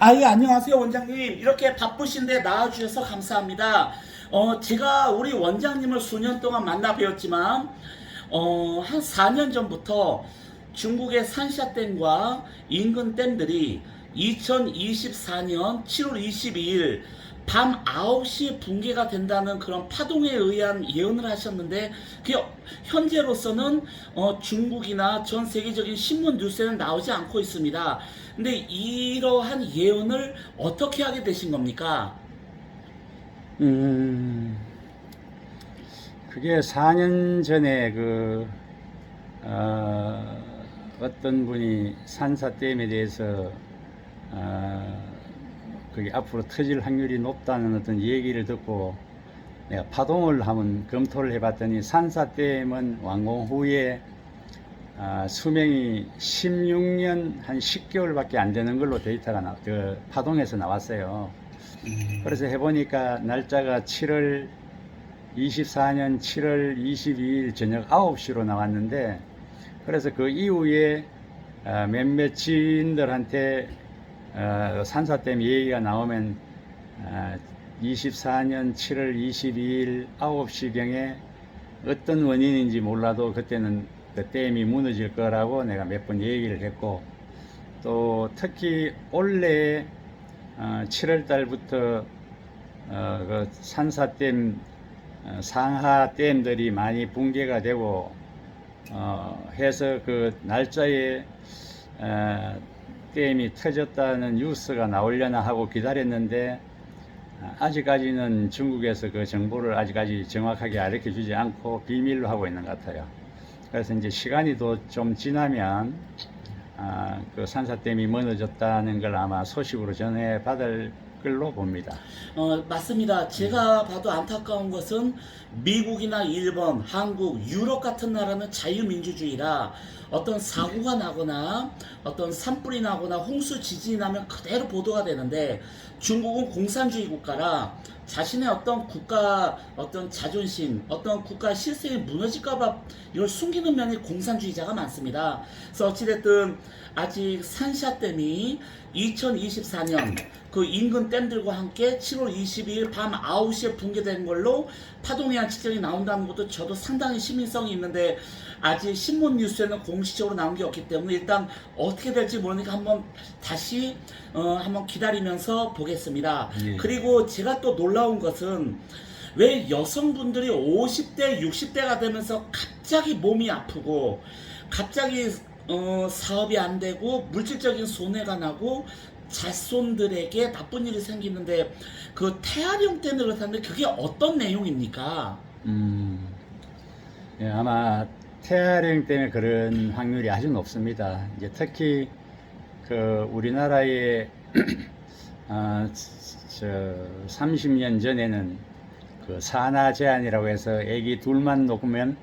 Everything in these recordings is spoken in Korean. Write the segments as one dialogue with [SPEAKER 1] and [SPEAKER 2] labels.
[SPEAKER 1] 예, 안녕하세요, 원장님. 이렇게 바쁘신데 나와주셔서 감사합니다. 제가 우리 원장님을 수년 동안 만나 뵈었지만, 한 4년 전부터 중국의 산샤댐과 인근 댐들이 2024년 7월 22일 밤 9시에 붕괴가 된다는 그런 파동에 의한 예언을 하셨는데, 그게 현재로서는 중국이나 전 세계적인 신문 뉴스에는 나오지 않고 있습니다. 근데 이러한 예언을 어떻게 하게 되신 겁니까?
[SPEAKER 2] 음, 그게 4년 전에 어떤 분이 산사댐에 대해서, 그게 앞으로 터질 확률이 높다는 어떤 얘기를 듣고 내가 파동을 한번 검토를 해봤더니 산사댐은 완공 후에 수명이 16년 한 10개월밖에 안 되는 걸로 데이터가 파동에서 나왔어요. 그래서 해보니까 날짜가 24년 7월 22일 저녁 9시로 나왔는데, 그래서 그 이후에 몇몇 지인들한테 산사댐 얘기가 나오면 24년 7월 22일 9시경에 어떤 원인인지 몰라도 그때는 그 댐이 무너질 거라고 내가 몇 번 얘기를 했고, 또 특히 올해 7월 달부터 그 산사댐 상하 댐들이 많이 붕괴가 되고 해서 그 날짜에 댐이 터졌다는 뉴스가 나오려나 하고 기다렸는데, 아직까지는 중국에서 그 정보를 아직까지 정확하게 알려 주지 않고 비밀로 하고 있는 것 같아요. 그래서 이제 시간이 더 좀 지나면 그 산사댐이 무너졌다는 걸 아마 소식으로 전해 받을 걸로 봅니다.
[SPEAKER 1] 맞습니다. 제가 봐도 안타까운 것은 미국이나 일본, 한국, 유럽 같은 나라는 자유민주주의라 어떤 사고가 나거나 어떤 산불이 나거나 홍수 지진이 나면 그대로 보도가 되는데, 중국은 공산주의 국가라 자신의 어떤 국가 어떤 자존심, 어떤 국가 실생이 무너질까봐 이걸 숨기는 면이 공산주의자가 많습니다. 그래서 어찌됐든 아직 산샤댐이 2024년 그 인근 댐들과 함께 7월 22일 밤 9시에 붕괴된 걸로 파동에 의한 측정이 나온다는 것도 저도 상당히 시민성이 있는데, 아직 신문 뉴스에는 공식적으로 나온 게 없기 때문에 일단 어떻게 될지 모르니까 한번 다시 한번 기다리면서 보겠습니다.
[SPEAKER 2] 예.
[SPEAKER 1] 그리고 제가 또 놀라운 것은 왜 여성분들이 50대, 60대가 되면서 갑자기 몸이 아프고 갑자기 사업이 안 되고 물질적인 손해가 나고 자손들에게 나쁜 일이 생기는데, 그 태아령 때문에 그렇다는데 그게 어떤 내용입니까?
[SPEAKER 2] 예, 아마 태아령 때문에 그런 확률이 아주 높습니다. 이제 특히 그 우리나라의 30년 전에는 그 산하 제한이라고 해서 아기 둘만 놓으면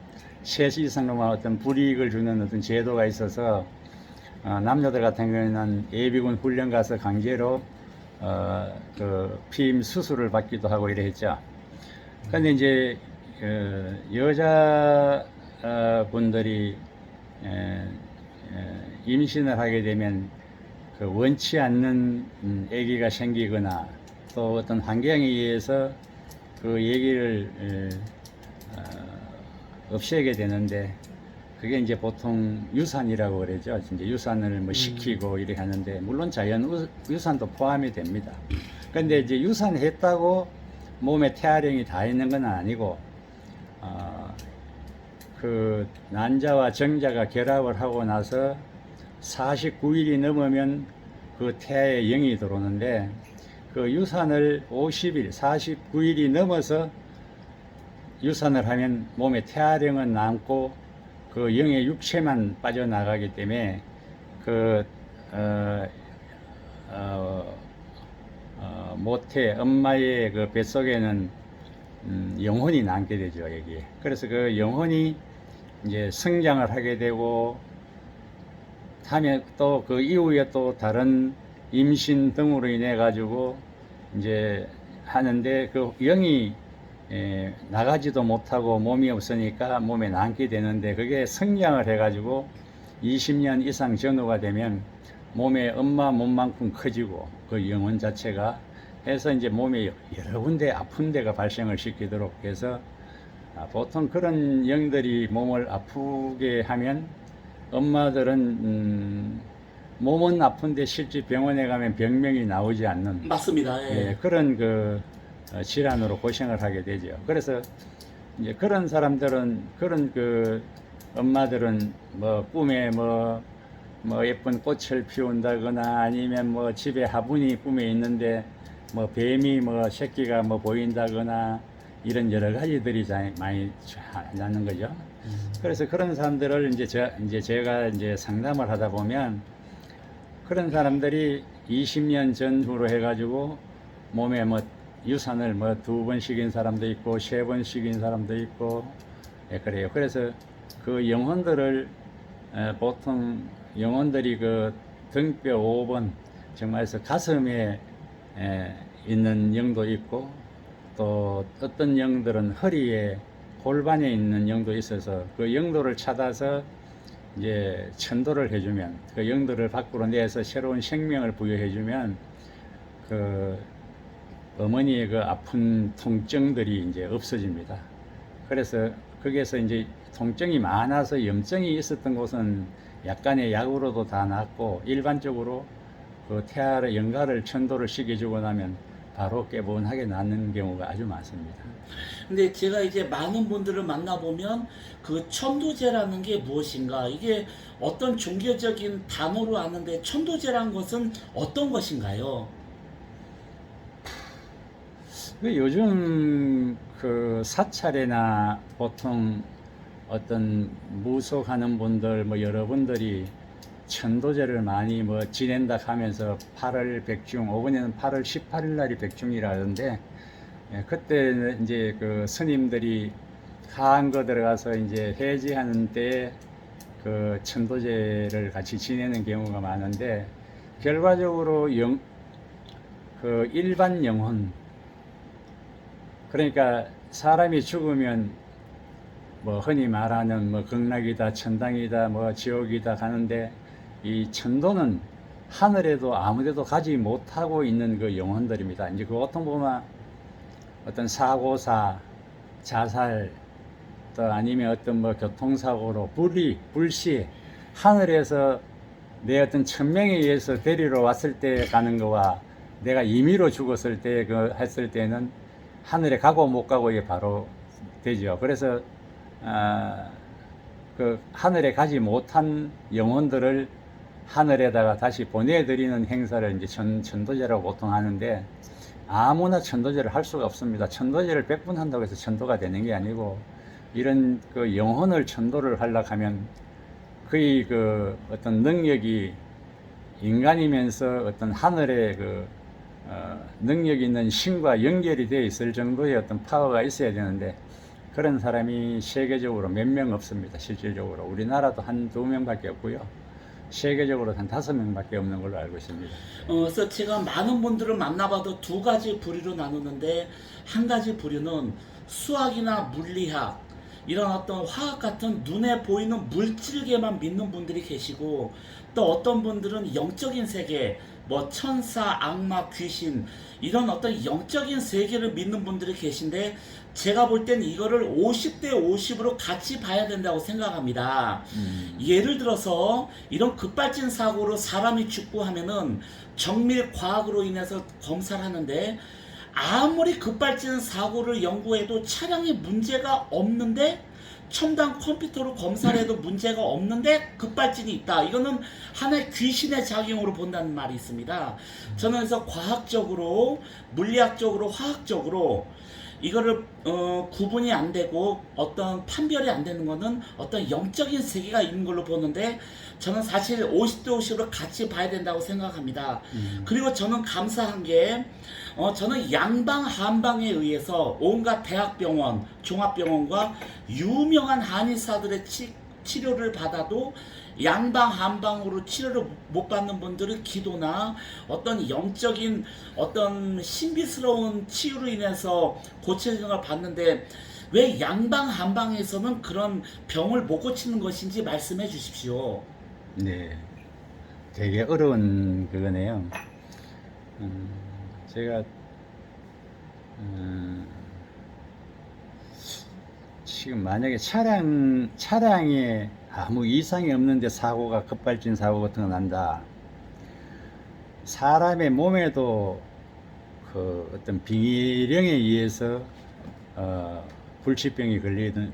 [SPEAKER 2] 셋 이상으로만 어떤 불이익을 주는 어떤 제도가 있어서 남녀들 같은 경우에는 예비군 훈련 가서 강제로 그 피임 수술을 받기도 하고 이래 했죠. 근데 이제 여자 분들이 임신을 하게 되면 그 원치 않는 아기가 생기거나 또 어떤 환경에 의해서 그 얘기를 없애게 되는데, 그게 이제 보통 유산이라고 그러죠. 이제 유산을 뭐 시키고 이렇게 하는데, 물론 자연 유산도 포함이 됩니다. 근데 이제 유산했다고 몸에 태아령이 다 있는 건 아니고, 그 난자와 정자가 결합을 하고 나서 49일이 넘으면 그 태아에 영이 들어오는데, 그 유산을 50일, 49일이 넘어서 유산을 하면 몸에 태아령은 남고 그 영의 육체만 빠져나가기 때문에 그 모태 엄마의 그 뱃속에는 영혼이 남게 되죠, 여기에. 그래서 그 영혼이 이제 성장을 하게 되고, 다음에 또 그 이후에 또 다른 임신 등으로 인해 가지고 이제 하는데, 그 영이 나가지도 못하고 몸이 없으니까 몸에 남게 되는데, 그게 성장을 해가지고 20년 이상 전후가 되면 몸에 엄마 몸만큼 커지고 그 영혼 자체가 해서 이제 몸에 여러 군데 아픈 데가 발생을 시키도록 해서 보통 그런 영들이 몸을 아프게 하면 엄마들은 몸은 아픈데 실제 병원에 가면 병명이 나오지 않는
[SPEAKER 1] 맞습니다. 예.
[SPEAKER 2] 그런 그 질환으로 고생을 하게 되죠. 그래서 이제 그런 사람들은 그런 그 엄마들은 뭐 꿈에 뭐 예쁜 꽃을 피운다거나 아니면 뭐 집에 화분이 꿈에 있는데 뭐 뱀이 뭐 새끼가 뭐 보인다거나 이런 여러 가지들이 많이 나는 거죠. 그래서 그런 사람들을 이제 제가 이제 상담을 하다 보면 그런 사람들이 20년 전후로 해가지고 몸에 뭐 유산을 뭐 2번 씩인 사람도 있고 3번 씩인 사람도 있고 그래요. 그래서 그 영혼들을 보통 영혼들이 그 등뼈 5번 정말서 가슴에 있는 영도 있고 또 어떤 영들은 허리에 골반에 있는 영도 있어서 그 영도를 찾아서 이제 천도를 해주면 그 영들을 밖으로 내서 새로운 생명을 부여해주면 그 어머니의 그 아픈 통증들이 이제 없어집니다. 그래서 거기에서 이제 통증이 많아서 염증이 있었던 곳은 약간의 약으로도 다 낫고 일반적으로 그 태아를 영가를 천도를 시켜주고 나면 바로 깨분하게 낫는 경우가 아주 많습니다.
[SPEAKER 1] 근데 제가 이제 많은 분들을 만나보면 그 천도제라는 게 무엇인가, 이게 어떤 종교적인 단어로 아는데 천도제란 것은 어떤 것인가요?
[SPEAKER 2] 요즘 그 사찰이나 보통 어떤 무속하는 분들 뭐 여러분들이 천도제를 많이 뭐 지낸다 하면서 8월 백중, 이번에는 8월 18일 날이 백중이라는데 그때 이제 그 스님들이 한거 들어가서 이제 해지하는 때 그 천도제를 같이 지내는 경우가 많은데 결과적으로 그 일반 영혼, 그러니까 사람이 죽으면 뭐 흔히 말하는 뭐 극락이다, 천당이다, 뭐 지옥이다 하는데 이 천도는 하늘에도 아무데도 가지 못하고 있는 그 영혼들입니다. 이제 그 보통 보면 어떤 사고사, 자살, 또 아니면 어떤 뭐 교통사고로 불시 하늘에서 내 어떤 천명에 의해서 데리러 왔을 때 가는 거와 내가 임의로 죽었을 때 그 했을 때는 하늘에 가고 못 가고 이게 바로 되죠. 그래서 그 하늘에 가지 못한 영혼들을 하늘에다가 다시 보내드리는 행사를 이제 천도제라고 보통 하는데 아무나 천도제를 할 수가 없습니다. 천도제를 100번 한다고 해서 천도가 되는 게 아니고 이런 그 영혼을 천도를 하려고 하면 거의 그 어떤 능력이 인간이면서 어떤 하늘의 그 능력 있는 신과 연결이 되어 있을 정도의 어떤 파워가 있어야 되는데 그런 사람이 세계적으로 몇 명 없습니다. 실질적으로 우리나라도 한 2명밖에 없고요. 세계적으로 한 5명밖에 없는 걸로 알고 있습니다.
[SPEAKER 1] 그래서 제가 많은 분들을 만나봐도 두 가지 부류로 나누는데, 한 가지 부류는 수학이나 물리학, 이런 어떤 화학 같은 눈에 보이는 물질계만 믿는 분들이 계시고, 또 어떤 분들은 영적인 세계, 뭐 천사, 악마, 귀신, 이런 어떤 영적인 세계를 믿는 분들이 계신데, 제가 볼 땐 이거를 50대 50으로 같이 봐야 된다고 생각합니다. 예를 들어서 이런 급발진 사고로 사람이 죽고 하면은 정밀 과학으로 인해서 검사를 하는데, 아무리 급발진 사고를 연구해도 차량에 문제가 없는데, 첨단 컴퓨터로 검사를 해도 문제가 없는데 급발진이 있다. 이거는 하나의 귀신의 작용으로 본다는 말이 있습니다. 저는 그래서 과학적으로, 물리학적으로, 화학적으로 이거를 구분이 안 되고 어떤 판별이 안 되는 거는 어떤 영적인 세계가 있는 걸로 보는데, 저는 사실 50대 50으로 같이 봐야 된다고 생각합니다. 그리고 저는 감사한 게 저는 양방 한방에 의해서 온갖 대학병원, 종합병원과 유명한 한의사들의 치료를 받아도 양방 한방으로 치료를 못 받는 분들은 기도나 어떤 영적인 어떤 신비스러운 치유로 인해서 고쳐지는 걸 봤는데, 왜 양방 한방에서는 그런 병을 못 고치는 것인지 말씀해 주십시오.
[SPEAKER 2] 네. 되게 어려운 그거네요. 제가 지금 만약에 차량에 아무 이상이 없는데 사고가 급발진 사고 같은 거 난다. 사람의 몸에도 그 어떤 빙의령에 의해서 불치병이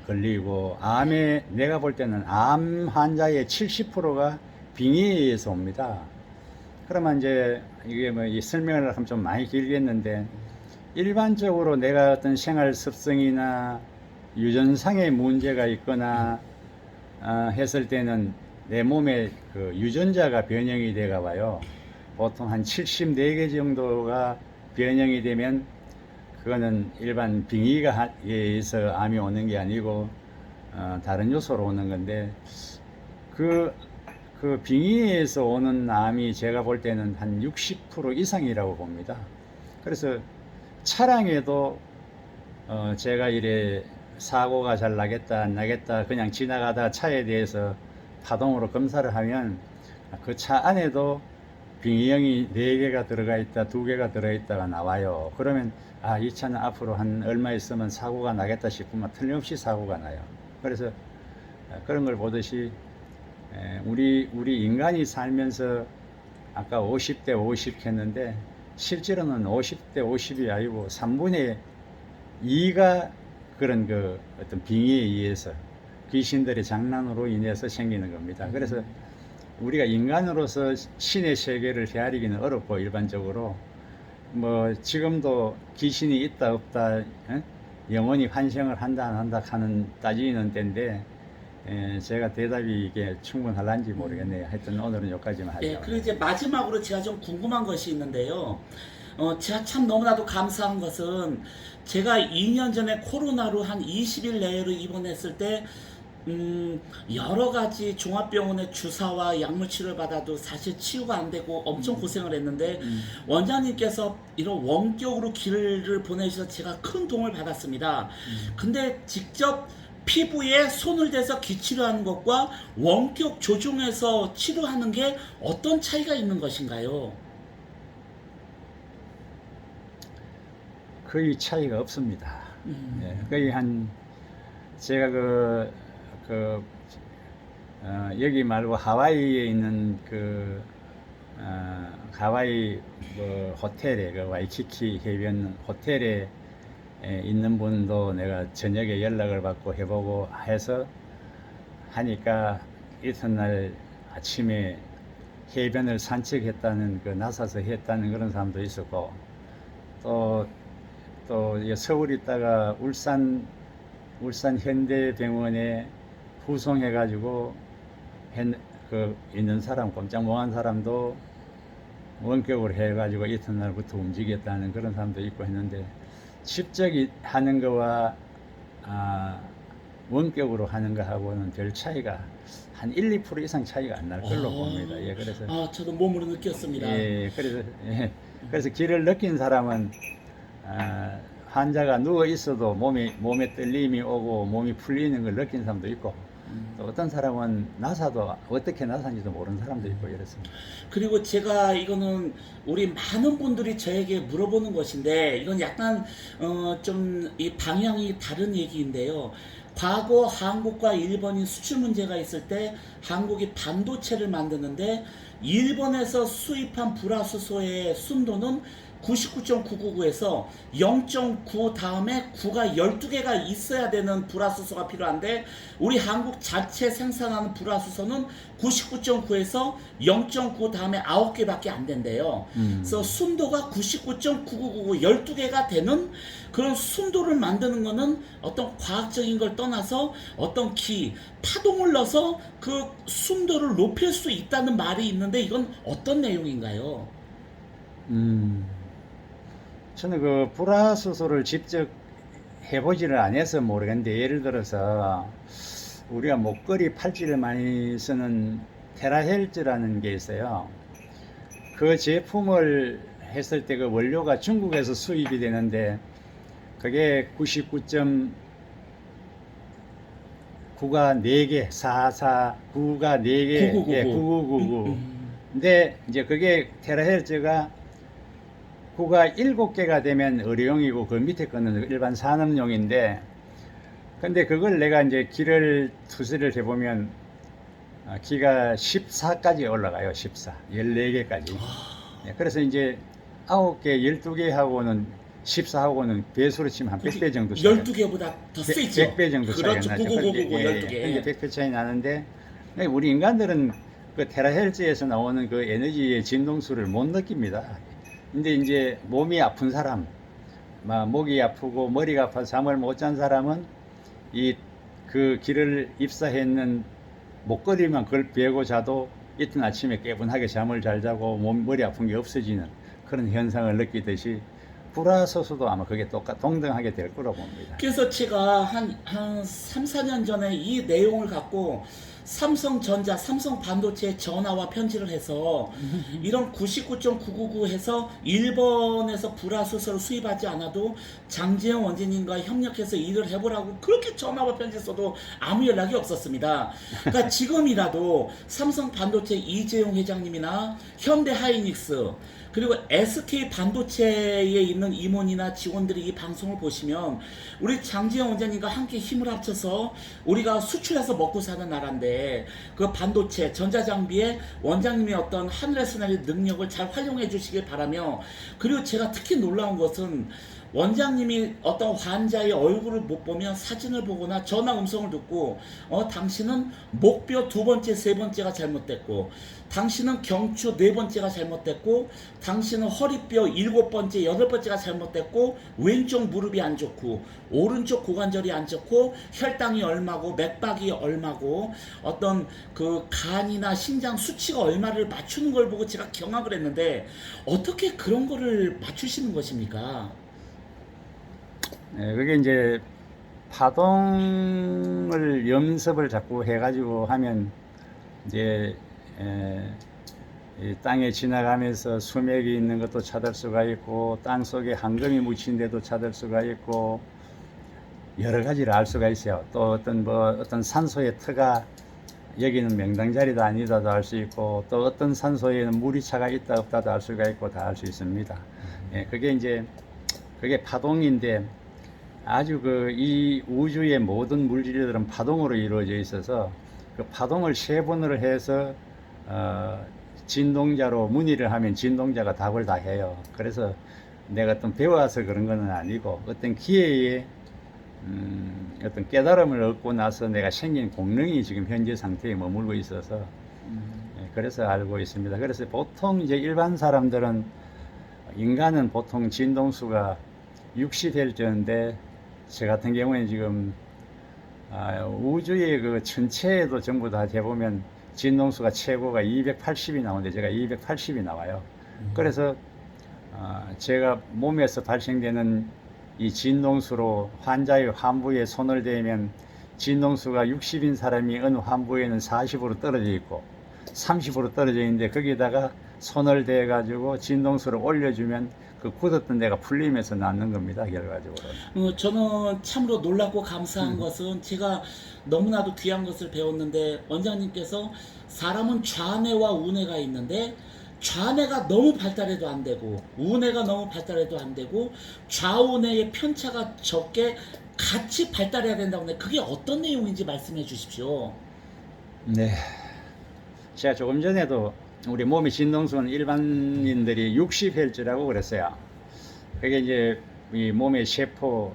[SPEAKER 2] 걸리고 암에 내가 볼 때는 암 환자의 70%가 빙의에 의해서 옵니다. 그러면 이제 이게 뭐 이 설명을 하면 좀 많이 길겠는데 일반적으로 내가 어떤 생활 습성이나 유전상의 문제가 있거나 했을 때는 내 몸에 그 유전자가 변형이 돼가 봐요. 보통 한 74개 정도가 변형이 되면 그거는 일반 빙의가 의해서 암이 오는 게 아니고 다른 요소로 오는 건데 그 빙의에서 오는 암이 제가 볼 때는 한 60% 이상이라고 봅니다. 그래서 차량에도 제가 이래 사고가 잘 나겠다 안 나겠다 그냥 지나가다 차에 대해서 파동으로 검사를 하면 그 차 안에도 빙의형이 4개가 들어가 있다 2개가 들어 있다가 나와요. 그러면 이 차는 앞으로 한 얼마 있으면 사고가 나겠다 싶으면 틀림없이 사고가 나요. 그래서 그런 걸 보듯이 우리 인간이 살면서 아까 50대 50 했는데 실제로는 50대 50이 아니고 3분의 2가 그런 그 어떤 빙의에 의해서 귀신들의 장난으로 인해서 생기는 겁니다. 그래서 우리가 인간으로서 신의 세계를 헤아리기는 어렵고 일반적으로 뭐 지금도 귀신이 있다 없다 영원히 환생을 한다 안 한다 하는 따지는 때인데 제가 대답이 이게 충분할란지 모르겠네요. 하여튼 오늘은 여기까지만 하죠.
[SPEAKER 1] 예, 그리고 이제 마지막으로 제가 좀 궁금한 것이 있는데요. 제가 참 너무나도 감사한 것은 제가 2년 전에 코로나로 한 20일 내외로 입원했을 때 여러 가지 종합병원의 주사와 약물 치료를 받아도 사실 치유가 안 되고 엄청 고생을 했는데 원장님께서 이런 원격으로 길을 보내주셔서 제가 큰 도움을 받았습니다. 근데 직접 피부에 손을 대서 기치료하는 것과 원격 조종해서 치료하는 게 어떤 차이가 있는 것인가요?
[SPEAKER 2] 거의 차이가 없습니다. 거의 제가 여기 말고 하와이에 있는 하와이 뭐 호텔에 와이키키 해변 호텔에 있는 분도 내가 저녁에 연락을 받고 해보고 해서 하니까 이튿날 아침에 해변을 산책했다는 나서서 했다는 그런 사람도 있었고 또 서울 있다가 울산 현대병원에 후송해가지고 있는 사람 꼼짝 못한 사람도 원격으로 해가지고 이튿날부터 움직였다는 그런 사람도 있고 했는데 직접 하는 거와 원격으로 하는 거하고는 별 차이가 한 1, 2% 이상 차이가 안 날 걸로 봅니다. 예, 그래서
[SPEAKER 1] 저도 몸으로 느꼈습니다.
[SPEAKER 2] 그래서 길을 느낀 사람은 환자가 누워 있어도 몸에 떨림이 오고 몸이 풀리는 걸 느낀 사람도 있고 또 어떤 사람은 나사도 어떻게 나사인지도 모르는 사람도 있고 이렇습니다.
[SPEAKER 1] 그리고 제가 이거는 우리 많은 분들이 저에게 물어보는 것인데 이건 약간 좀 이 방향이 다른 얘기인데요. 과거 한국과 일본이 수출 문제가 있을 때 한국이 반도체를 만드는데 일본에서 수입한 불화수소의 순도는 99.999에서 0.9 다음에 9가 12개가 있어야 되는 불화수소가 필요한데 우리 한국 자체 생산하는 불화수소는 99.9에서 0.9 다음에 9개밖에 안 된대요. 그래서 순도가 99.9999 12개가 되는 그런 순도를 만드는 거는 어떤 과학적인 걸 떠나서 어떤 파동을 넣어서 그 순도를 높일 수 있다는 말이 있는데 이건 어떤 내용인가요?
[SPEAKER 2] 저는 불화수소를 직접 해보지를 안 해서 모르겠는데 예를 들어서 우리가 목걸이 팔찌를 많이 쓰는 테라헬즈라는 게 있어요. 그 제품을 했을 때 그 원료가 중국에서 수입이 되는데 그게 99.9가 4개, 44, 9가 4개, 9999. 근데 이제 그게 테라헤르츠가 구가 7개가 되면 의료용이고 그 밑에 거는 일반 산업용인데, 근데 그걸 내가 이제 기를 투시를 해보면 기가 14까지 올라가요. 14, 14개까지. 그래서 이제 9개, 12개하고는 14하고는 배수로 치면 한 100배 정도 차이.
[SPEAKER 1] 12개보다 더 세죠.
[SPEAKER 2] 100배 정도 차이가
[SPEAKER 1] 그렇죠.
[SPEAKER 2] 나죠.
[SPEAKER 1] 9999 12개.
[SPEAKER 2] 근데 100배 차이 나는데, 우리 인간들은 그 테라헬츠에서 나오는 그 에너지의 진동수를 못 느낍니다. 근데 이제 몸이 아픈 사람, 막 목이 아프고 머리가 아파서 잠을 못 잔 사람은 이 그 기를 입사했는 목걸이만 그걸 베고 자도 이튿 아침에 개운하게 잠을 잘 자고 머리 아픈 게 없어지는 그런 현상을 느끼듯이 불화소수도 아마 그게 동등하게 될 거라고 봅니다.
[SPEAKER 1] 그래서 제가 한 3, 4년 전에 이 내용을 갖고 삼성전자, 삼성반도체에 전화와 편지를 해서 이런 99.999 해서 일본에서 불화소수를 수입하지 않아도 장지영 원장님과 협력해서 일을 해보라고 그렇게 전화와 편지 써도 아무 연락이 없었습니다. 그러니까 지금이라도 삼성반도체 이재용 회장님이나 현대하이닉스 그리고 SK 반도체에 있는 임원이나 직원들이 이 방송을 보시면 우리 장지영 원장님과 함께 힘을 합쳐서 우리가 수출해서 먹고 사는 나라인데 그 반도체, 전자장비에 원장님의 어떤 하늘에서 날의 능력을 잘 활용해 주시길 바라며, 그리고 제가 특히 놀라운 것은 원장님이 어떤 환자의 얼굴을 못 보면 사진을 보거나 전화 음성을 듣고 당신은 목뼈 2번째, 3번째가 잘못됐고 당신은 경추 4번째가 잘못됐고 당신은 허리뼈 7번째, 8번째가 잘못됐고 왼쪽 무릎이 안 좋고 오른쪽 고관절이 안 좋고 혈당이 얼마고 맥박이 얼마고 어떤 그 간이나 심장 수치가 얼마를 맞추는 걸 보고 제가 경악을 했는데 어떻게 그런 거를 맞추시는 것입니까?
[SPEAKER 2] 그게 이제 파동을 염습을 자꾸 해가지고 하면 이제 이 땅에 지나가면서 수맥이 있는 것도 찾을 수가 있고 땅 속에 황금이 묻힌 데도 찾을 수가 있고 여러 가지를 알 수가 있어요. 또 어떤 산소의 터가 여기는 명당자리도 아니다도 알 수 있고 또 어떤 산소에는 물이 차가 있다 없다도 알 수가 있고 다 알 수 있습니다. 그게 파동인데 아주 이 우주의 모든 물질들은 파동으로 이루어져 있어서 그 파동을 세분으로 해서 진동자로 문의를 하면 진동자가 답을 다 해요. 그래서 내가 어떤 배워서 그런 건 아니고 어떤 기회에 어떤 깨달음을 얻고 나서 내가 생긴 공능이 지금 현재 상태에 머물고 있어서 그래서 알고 있습니다. 그래서 보통 이제 일반 사람들은 인간은 보통 진동수가 60Hz인데 저 같은 경우에 지금 우주의 그 전체에도 전부 다 재보면 진동수가 최고가 280이 나오는데 제가 280이 나와요. 그래서 제가 몸에서 발생되는 이 진동수로 환자의 환부에 손을 대면 진동수가 60인 사람이 어느 환부에는 40으로 떨어져 있고 30으로 떨어져 있는데 거기다가 손을 대 가지고 진동수를 올려주면 그 굳었던 데가 풀리면서 낫는 겁니다. 결과적으로.
[SPEAKER 1] 저는 참으로 놀랍고 감사한 것은 제가 너무나도 귀한 것을 배웠는데 원장님께서 사람은 좌뇌와 우뇌가 있는데 좌뇌가 너무 발달해도 안 되고 우뇌가 너무 발달해도 안 되고 좌우뇌의 편차가 적게 같이 발달해야 된다고 하는데 그게 어떤 내용인지 말씀해 주십시오.
[SPEAKER 2] 네. 제가 조금 전에도 우리 몸의 진동수는 일반인들이 60Hz라고 그랬어요. 그게 이제 이 몸의 세포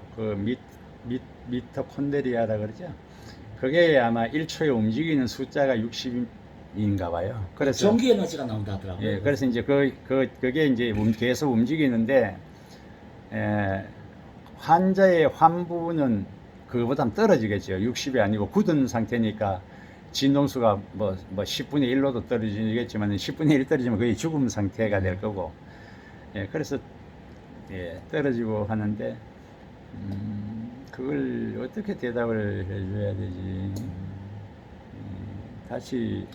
[SPEAKER 2] 미토콘드리아라 그러죠. 그게 아마 1초에 움직이는 숫자가 60인가 봐요. 그래서
[SPEAKER 1] 전기 에너지가 나온다 하더라고요.
[SPEAKER 2] 예, 그래서 이제 그게 이제 계속 움직이는데 환자의 환부는 그거보다 떨어지겠죠. 60이 아니고 굳은 상태니까 진동수가 뭐 10분의 1로도 떨어지겠지만 10분의 1 떨어지면 거의 죽음 상태가 될 거고, 그래서 떨어지고 하는데 그걸 어떻게 대답을 해줘야 되지? 다시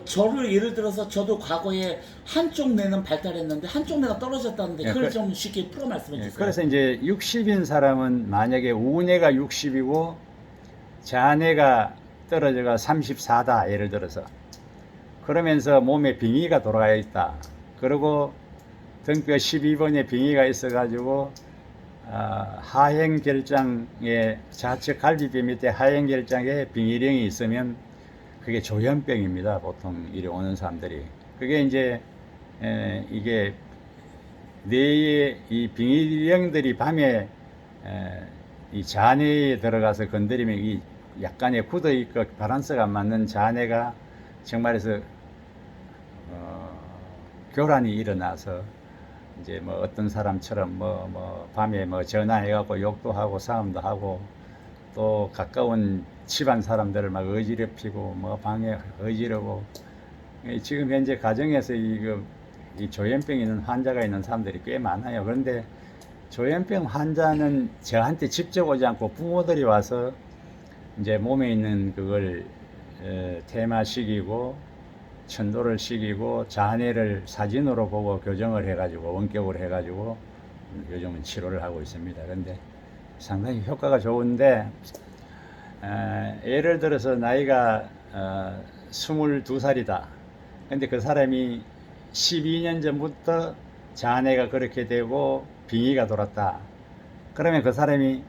[SPEAKER 1] 저를 예를 들어서 저도 과거에 한쪽 뇌는 발달했는데 한쪽 뇌가 떨어졌다는데 그걸 좀 쉽게 풀어 말씀해 주세요.
[SPEAKER 2] 그래서 이제 60인 사람은 만약에 우뇌가 60이고 좌뇌가 떨어져가 34다 예를 들어서 그러면서 몸에 빙의가 돌아가 있다. 그리고 등뼈 12번에 빙의가 있어가지고 하행결장에 좌측 갈비뼈 밑에 하행결장에 빙의령이 있으면 그게 조현병입니다. 보통 이리 오는 사람들이. 그게 이제 이게 뇌의 이 빙의령들이 밤에 이 잔해에 들어가서 건드리면 이 약간의 굳어있고 밸런스가 안 맞는 잔해가 정말해서 교란이 일어나서 이제 뭐 어떤 사람처럼 밤에 전화해갖고 욕도 하고 싸움도 하고 또 가까운 집안 사람들을 막 어지럽히고 방에 어지르고 지금 현재 가정에서 이 조현병 있는 환자가 있는 사람들이 꽤 많아요. 그런데 조현병 환자는 저한테 직접 오지 않고 부모들이 와서 이제 몸에 있는 그걸 퇴마시키고 천도를 시키고 잔해를 사진으로 보고 교정을 해가지고 원격으로 해가지고 요즘은 치료를 하고 있습니다. 그런데 상당히 효과가 좋은데 예를 들어서 나이가 22살이다. 근데 그 사람이 12년 전부터 잔해가 그렇게 되고 빙의가 돌았다. 그러면 그 사람이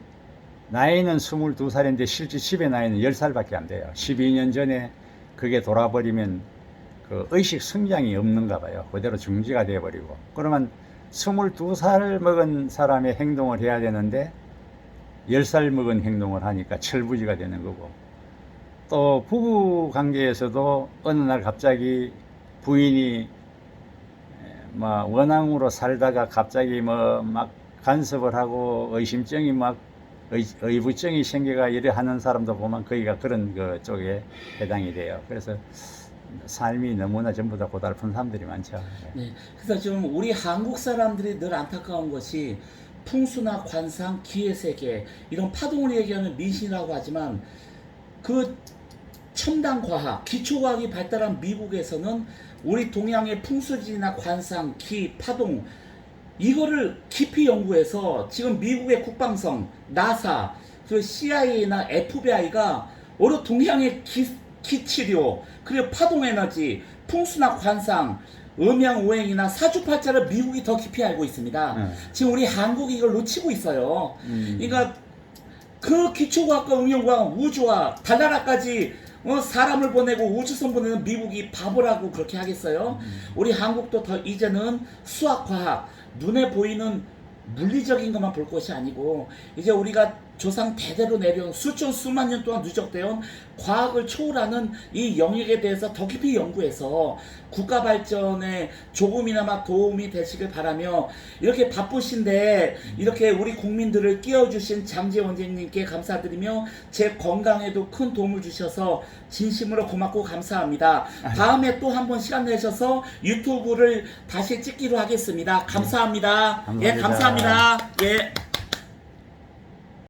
[SPEAKER 2] 나이는 22살인데 실제 집의 나이는 10살밖에 안 돼요. 12년 전에 그게 돌아버리면 그 의식 성장이 없는가 봐요. 그대로 중지가 되어버리고. 그러면 22살 먹은 사람의 행동을 해야 되는데 10살 먹은 행동을 하니까 철부지가 되는 거고, 또 부부 관계에서도 어느 날 갑자기 부인이 원앙으로 살다가 갑자기 막 간섭을 하고 의심증이 의부증이 생겨가 이래 하는 사람도 보면 거기가 그런 그 쪽에 해당이 돼요. 그래서 삶이 너무나 전부 다 고달픈 사람들이 많죠.
[SPEAKER 1] 네, 그래서 지금 우리 한국 사람들이 늘 안타까운 것이 풍수나 관상, 기회세계 이런 파동을 얘기하는 미신이라고 하지만 그 첨단 과학, 기초과학이 발달한 미국에서는 우리 동양의 풍수지나 관상, 기, 파동 이거를 깊이 연구해서 지금 미국의 국방성, 나사, 그 CIA나 FBI가 오히려 동양의 기치료, 그리고 파동에너지, 풍수나 관상, 음양오행이나 사주팔자를 미국이 더 깊이 알고 있습니다. 지금 우리 한국이 이걸 놓치고 있어요. 그러니까 그 기초과학과 응용과학, 우주와 달나라까지 사람을 보내고 우주선 보내는 미국이 바보라고 그렇게 하겠어요? 우리 한국도 더 이제는 수학과학, 눈에 보이는 물리적인 것만 볼 것이 아니고 이제 우리가 조상 대대로 내려온 수천 수만 년 동안 누적되어 과학을 초월하는 이 영역에 대해서 더 깊이 연구해서 국가 발전에 조금이나마 도움이 되시길 바라며, 이렇게 바쁘신데 이렇게 우리 국민들을 끼워주신 장제 원장님께 감사드리며 제 건강에도 큰 도움을 주셔서 진심으로 고맙고 감사합니다. 다음에 또 한번 시간 내셔서 유튜브를 다시 찍기로 하겠습니다. 감사합니다.
[SPEAKER 2] 감사합니다.
[SPEAKER 1] 예, 감사합니다. 예.